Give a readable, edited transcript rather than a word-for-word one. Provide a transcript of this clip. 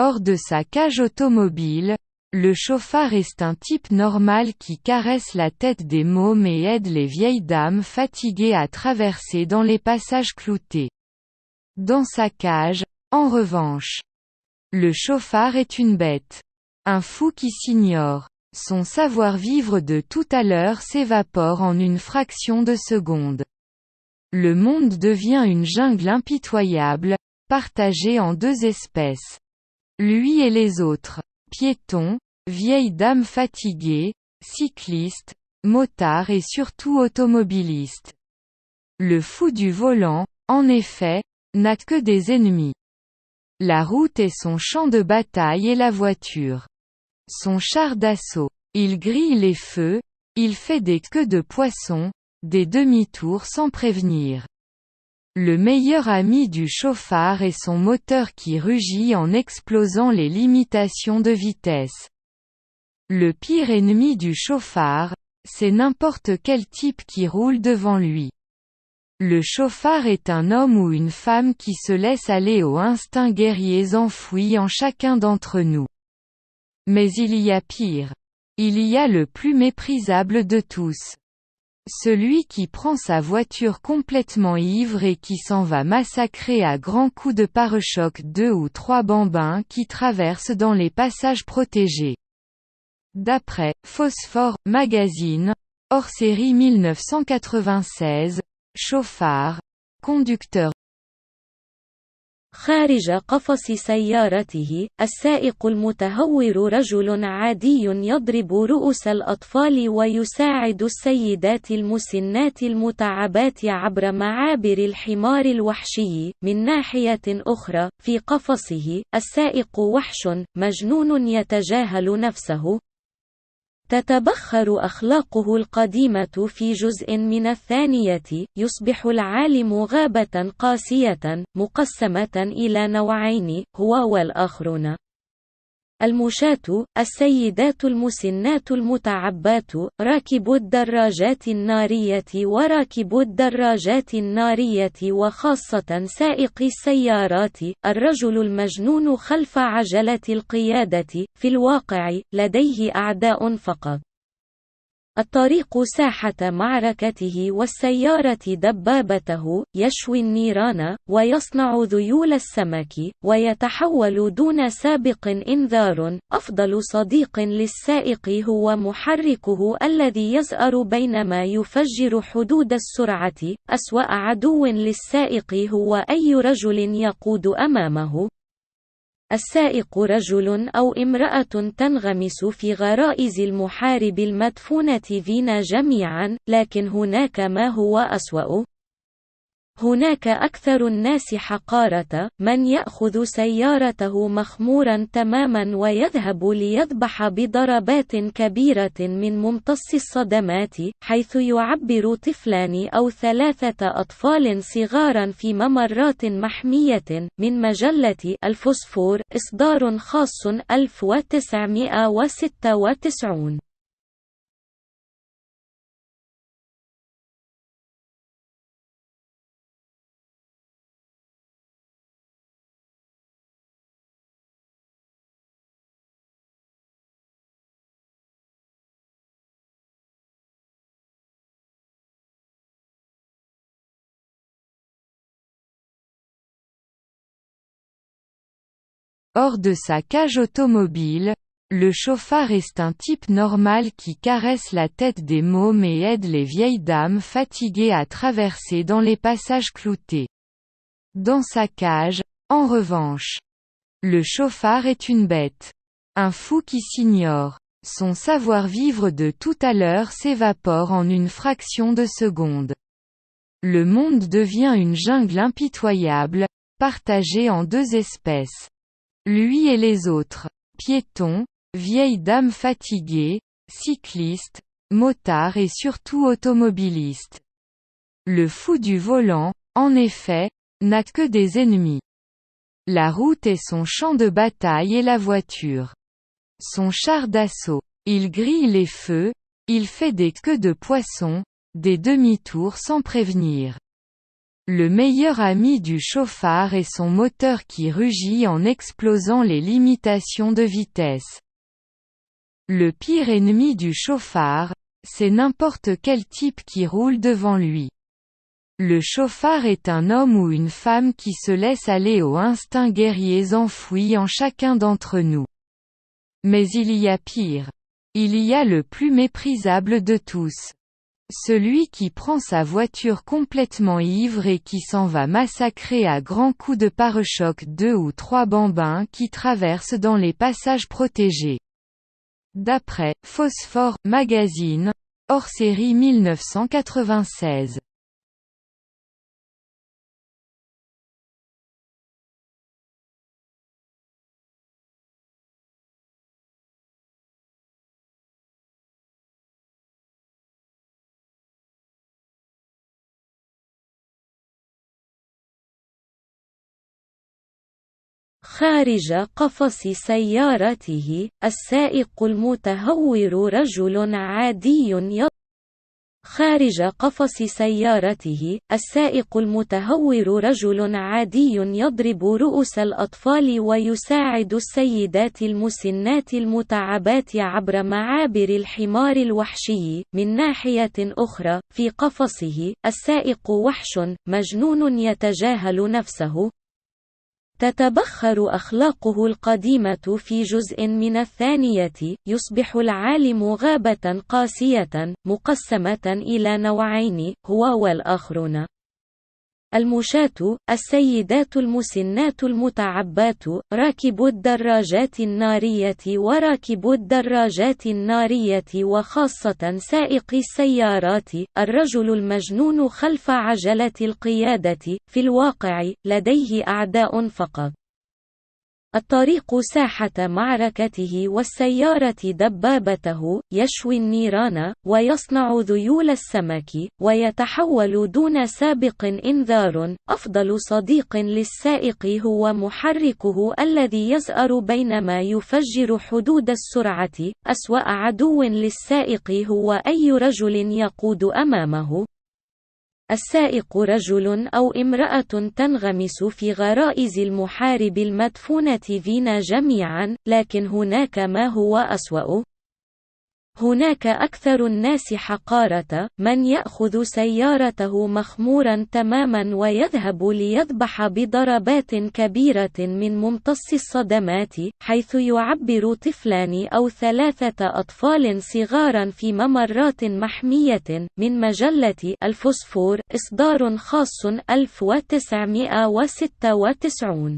Hors de sa cage automobile, le chauffard est un type normal qui caresse la tête des mômes et aide les vieilles dames fatiguées à traverser dans les passages cloutés. Dans sa cage, en revanche, le chauffard est une bête. Un fou qui s'ignore. Son savoir-vivre de tout à l'heure s'évapore en une fraction de seconde. Le monde devient une jungle impitoyable, partagée en deux espèces. Lui et les autres. Piétons, vieilles dames fatiguées, cyclistes, motards et surtout automobilistes. Le fou du volant, en effet, n'a que des ennemis. La route est son champ de bataille et la voiture son char d'assaut. Il grille les feux, il fait des queues de poisson, des demi-tours sans prévenir. Le meilleur ami du chauffard est son moteur qui rugit en explosant les limitations de vitesse. Le pire ennemi du chauffard, c'est n'importe quel type qui roule devant lui. Le chauffard est un homme ou une femme qui se laisse aller aux instincts guerriers enfouis en chacun d'entre nous. Mais il y a pire. Il y a le plus méprisable de tous. Celui qui prend sa voiture complètement ivre et qui s'en va massacrer à grands coups de pare-choc 2 ou 3 bambins qui traversent dans les passages protégés. D'après Phosphore Magazine, hors-série 1996, chauffard, conducteur. خارج قفص سيارته، السائق المتهور رجل عادي يضرب رؤوس الأطفال ويساعد السيدات المسنات المتعبات عبر معابر الحمار الوحشي. من ناحية أخرى، في قفصه، السائق وحش، مجنون يتجاهل نفسه. تتبخر أخلاقه القديمة في جزء من الثانية، يصبح العالم غابة قاسية، مقسمة إلى نوعين، هو والآخرون. المشاة، السيدات المسنات المتعبات، راكبو الدراجات النارية وراكبو الدراجات النارية وخاصة سائقي السيارات، الرجل المجنون خلف عجلة القيادة، في الواقع، لديه أعداء فقط. الطريق ساحة معركته والسيارة دبابته، يشوي النيران، ويصنع ذيول السمك، ويتحول دون سابق إنذار. أفضل صديق للسائق هو محركه الذي يزأر بينما يفجر حدود السرعة. أسوأ عدو للسائق هو أي رجل يقود أمامه. السائق رجل أو امرأة تنغمس في غرائز المحارب المدفونة فينا جميعا، لكن هناك ما هو أسوأ. هناك أكثر الناس حقارة، من يأخذ سيارته مخمورا تماما ويذهب ليذبح بضربات كبيرة من ممتص الصدمات، حيث يعبر طفلان أو 3 أطفال صغارا في ممرات محمية. من مجلة الفوسفور، إصدار خاص 1996. Hors de sa cage automobile, le chauffard est un type normal qui caresse la tête des mômes et aide les vieilles dames fatiguées à traverser dans les passages cloutés. Dans sa cage, en revanche, le chauffard est une bête. Un fou qui s'ignore. Son savoir-vivre de tout à l'heure s'évapore en une fraction de seconde. Le monde devient une jungle impitoyable, partagée en deux espèces. Lui et les autres. Piétons, vieilles dames fatiguées, cyclistes, motards et surtout automobilistes. Le fou du volant, en effet, n'a que des ennemis. La route est son champ de bataille et la voiture son char d'assaut. Il grille les feux, il fait des queues de poisson, des demi-tours sans prévenir. Le meilleur ami du chauffard est son moteur qui rugit en explosant les limitations de vitesse. Le pire ennemi du chauffard, c'est n'importe quel type qui roule devant lui. Le chauffard est un homme ou une femme qui se laisse aller aux instincts guerriers enfouis en chacun d'entre nous. Mais il y a pire. Il y a le plus méprisable de tous. Celui qui prend sa voiture complètement ivre et qui s'en va massacrer à grands coups de pare-choc 2 ou 3 bambins qui traversent dans les passages protégés. D'après Phosphore Magazine, hors-série 1996. خارج قفص سيارته، السائق المتهور رجل عادي خارج قفص سيارته، السائق المتهور رجل عادي يضرب رؤوس الأطفال ويساعد السيدات المسنات المتعبات عبر معابر الحمار الوحشي. من ناحية أخرى، في قفصه، السائق وحش مجنون يتجاهل نفسه. تتبخر أخلاقه القديمة في جزء من الثانية، يصبح العالم غابة قاسية، مقسمة إلى نوعين، هو والآخرون. المشاة، السيدات المسنات المتعبات، راكبو الدراجات النارية وراكبو الدراجات النارية وخاصة سائقي السيارات. الرجل المجنون خلف عجلة القيادة، في الواقع، لديه أعداء فقط. الطريق ساحة معركته والسيارة دبابته، يشوي النيران، ويصنع ذيول السمك، ويتحول دون سابق إنذار. أفضل صديق للسائق هو محركه الذي يزأر بينما يفجر حدود السرعة. أسوأ عدو للسائق هو أي رجل يقود أمامه. السائق رجل أو امرأة تنغمس في غرائز المحارب المدفونة فينا جميعا، لكن هناك ما هو أسوأ. هناك أكثر الناس حقارة، من يأخذ سيارته مخمورا تماما ويذهب ليذبح بضربات كبيرة من ممتص الصدمات، حيث يعبر طفلان أو 3 أطفال صغارا في ممرات محمية. من مجلة الفوسفور، إصدار خاص 1996.